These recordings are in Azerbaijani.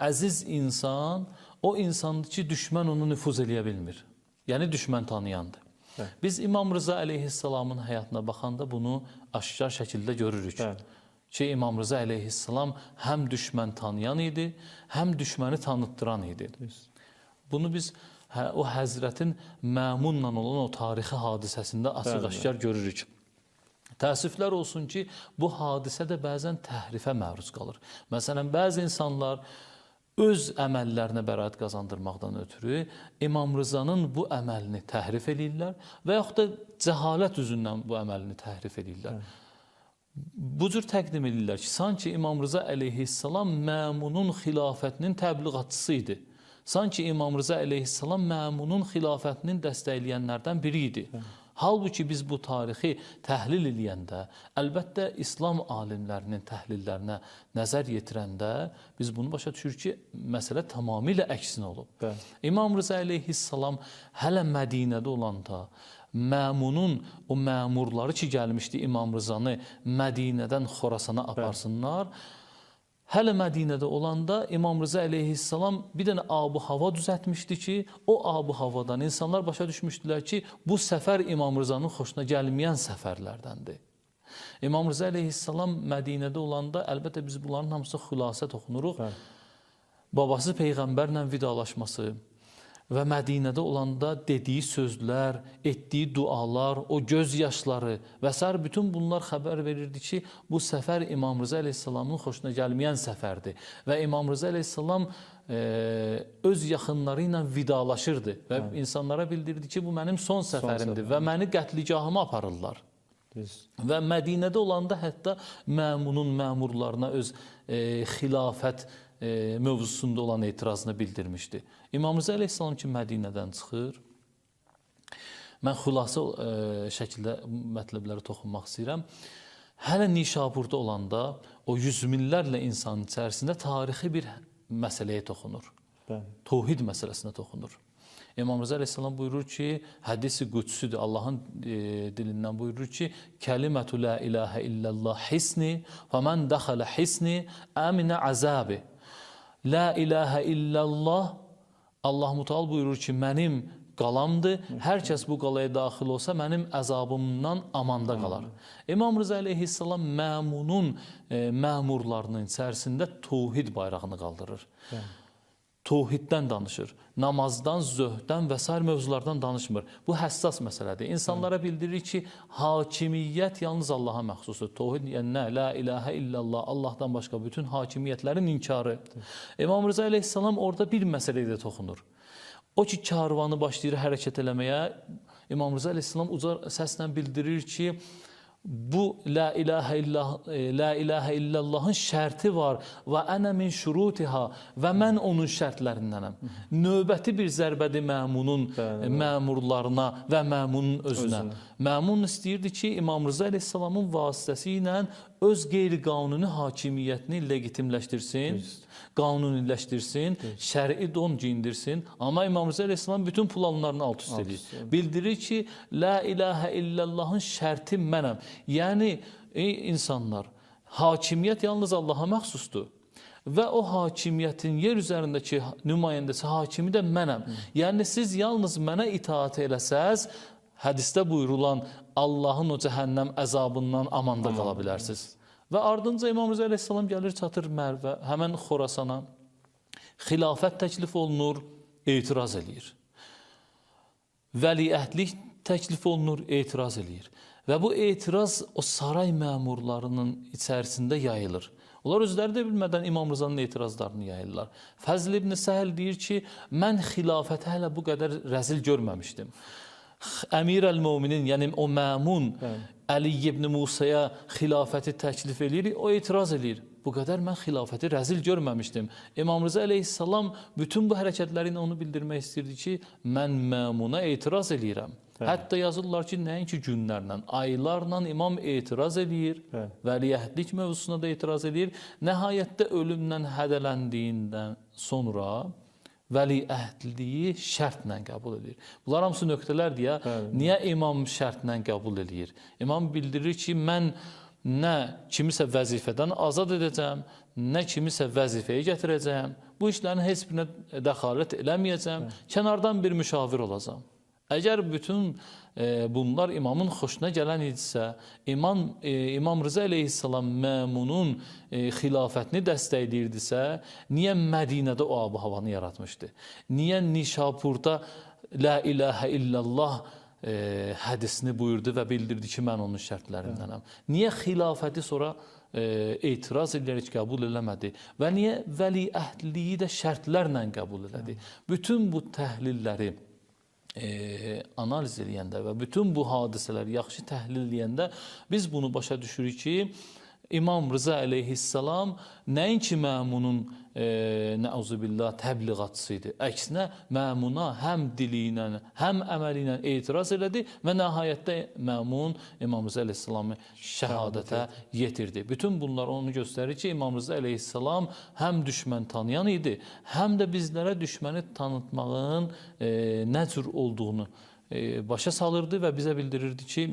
Əziz insan o insandır ki, düşmən onu nüfuz eləyə bilmir. Yəni düşmən tanıyandır. Biz İmam Rıza əleyhissalamın həyatına baxanda bunu aşkar şəkildə görürük. Ki, İmam Rıza əleyhissalam həm düşmən tanıyan idi, həm düşməni tanıtdıran idi. Bunu biz o Həzrətin Məmunla olan o tarixi hadisəsində açıq-aşkar görürük. Təəssüflər olsun ki, bu hadisə də bəzən təhrifə məruz qalır. Məsələn, bəzi insanlar öz əməllərinə bəraət qazandırmaqdan ötürü İmam Rızanın bu əməlini təhrif edirlər və yaxud da cəhalət üzündən bu əməlini təhrif edirlər. Bu cür təqdim edirlər ki, sanki İmam Rıza əleyhissalam Məmunun xilafətinin təbliğatçısı idi. Sanki İmam Rıza əleyhissalam Məmunun xilafətinin dəstəkləyənlərdən biri idi. Halbuki biz bu tarixi təhlil edəndə, əlbəttə İslam alimlərinin təhlillərinə nəzər yetirəndə biz bunu başa düşürük ki, məsələ tamamilə əksinə olub. İmam Rıza əleyhissalam hələ Mədinədə olanda Məmunun o məmurları ki gəlmişdi İmam Rızanı Mədinədən Xorasana aparsınlar, hələ Mədinədə olanda İmam Rıza əleyhissalam bir dənə abu hava düzəltmişdi ki, o abu havadan insanlar başa düşmüşdülər ki, bu səfər İmam Rızanın xoşuna gəlməyən səfərlərdəndir. İmam Rıza əleyhissalam Mədinədə olanda, əlbəttə biz bunların hamısına xülasə toxunuruq. Babası Peyğəmbərlə vidalaşması və Mədinədə olanda dediyi sözlər, etdiyi dualar, o göz yaşları və s. bütün bunlar xəbər verirdi ki, bu səfər İmam Rıza əleyhissalamın xoşuna gəlməyən səfərdir. Və İmam Rıza əleyhissalam öz yaxınları ilə vidalaşırdı və insanlara bildirdi ki, bu mənim son səfərimdir və məni qətligahıma aparırlar. Və Mədinədə olanda hətta Məmunun məmurlarına öz xilafət mövzusunda olan etirazını bildirmişdi. İmam Rıza əleyhissalam ki, Mədinədən çıxır. Mən xülasə şəkildə mətləblərə toxunmaq istəyirəm. Hələ Nişaburda olanda o yüz minlərlə insanın içərisində tarixi bir məsələyə toxunur. Tövhid məsələsinə toxunur. İmam Rıza əleyhissalam buyurur ki, hədisi qüdsüdür, Allahın dilindən buyurur ki, kəlimətu la ilahə illallah hisni və mən dəxələ hisni əminə əzəbi. La ilahə illallah, Allah Muteal buyurur ki, mənim qalamdır, hər kəs bu qalaya daxil olsa mənim əzabımdan amanda qalar. İmam Rıza əleyhissalam Məmunun məmurlarının içərisində tövhid bayrağını qaldırır. Tövhiddən danışır, namazdan, zöhddən və s. mövzulardan danışmır. Bu həssas məsələdir. İnsanlara bildirir ki, hakimiyyət yalnız Allaha məxsusdur. Tövhid yəni nə? La ilahə illallah, Allahdan başqa bütün hakimiyyətlərin inkarı. İmam Rıza əleyhissalam orada bir məsələyə də toxunur. O ki, karvanı başlayır hərəkət eləməyə, İmam Rıza əleyhissalam uca səslə bildirir ki, bu la ilahə illallahın şərti var və ənə min şurutiha və mən onun şərtlərindənəm. Növbəti bir zərbədir Məmunun məmurlarına və Məmunun özünə. Məmun istəyirdi ki, İmam Rıza əleyhissalamın vasitəsi ilə öz qeyri-qanuni hakimiyyətini legitimləşdirsin, qanuniləşdirsin, şəri don giyindirsin. Amma İmam Rıza əleyhissalam bütün planlarını alt-üst edir. Bildirir ki, la ilahə illallahın şərti mənəm. Yəni, ey insanlar, hakimiyyət yalnız Allaha məxsusdur. Və o hakimiyyətin yer üzərindəki nümayəndəsi, hakimi də mənəm. Yəni, siz yalnız mənə itaat eləsəz, hədisdə buyurulan Allahın o cəhənnəm əzabından amanda qala bilərsiniz. Və ardınca İmam Rıza əleyhissalam gəlir, çatır Mərvə, həmən Xorasana, xilafət təklif olunur, etiraz eləyir. Vəliəhdlik təklif olunur, etiraz eləyir. Və bu etiraz o saray məmurlarının içərisində yayılır. Onlar özləri də bilmədən İmam Rızanın etirazlarını yayırlar. Fəzl ibn Səhəl deyir ki, mən xilafəti hələ bu qədər rəzil görməmişdim. Əmir əl-Müminin, yəni o məmun Əli ibn Musaya xilafəti təklif edir, o etiraz edir. Bu qədər mən xilafəti rəzil görməmişdim. İmam Rıza əleyhissalam bütün bu hərəkətləri ilə onu bildirmək istirdi ki, mən məmuna etiraz edirəm. Hətta yazırlar ki, nəinki günlərlə, aylarla imam etiraz edir, vəliəhdlik mövzusuna da etiraz edir. Nəhayətdə ölümdən hədələndiyindən sonra vəliəhdliyi şərtlə qəbul edir. Bunlar hamısı nöqtələrdir ya. Niyə imam şərtlə qəbul edir? İmam bildirir ki, mən nə kimisə vəzifədən azad edəcəm, nə kimisə vəzifəyə gətirəcəm. Bu işlərin heç birinə dəxalət eləməyəcəm. Kənardan bir müşavir olacam. Əgər bütün bunlar imamın xoşuna gələn idisə, İmam Rıza əleyhissalam Məmunun xilafətini dəstəkləyirdisə, niyə Mədinədə o ab-havanı yaratmışdı? Niyə Nişapurda La ilahə illallah hədisini buyurdu və bildirdi ki, mən onun şərtlərindənəm? Niyə xilafəti sonra etiraz edərək qəbul eləmədi və niyə vəliəhdliyi də şərtlərlə qəbul elədi? Bütün bu təhlilləri analiz edəndə və bütün bu hadisələri yaxşı təhlil edəndə biz bunu başa düşürük ki, İmam Rıza əleyhissalam nəinki Məmunun nəuzubillah təbliğatçısı idi. Əksinə Məmuna həm dili ilə, həm əməli ilə etiraz elədi və nəhayətdə Məmun İmam Rıza əleyhissalamı şəhadətə yetirdi. Bütün bunlar onu göstərir ki, İmam Rıza əleyhissalam həm düşmən tanıyan idi, həm də bizlərə düşməni tanıtmağın nə cür olduğunu başa salırdı və bizə bildirirdi ki,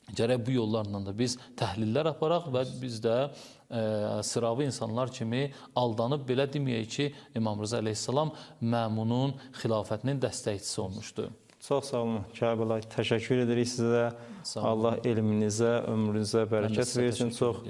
gərək bu yollarla da biz təhlillər aparaq və biz də sıravi insanlar kimi aldanıb belə deməyək ki, İmam Rıza əleyhissalam Məmunun xilafətinin dəstəkçisi olmuşdu. Çox sağ olun, Kəbələ. Təşəkkür edirik sizə. Allah elminizə, ömrünüzə bərəkət versin. Çox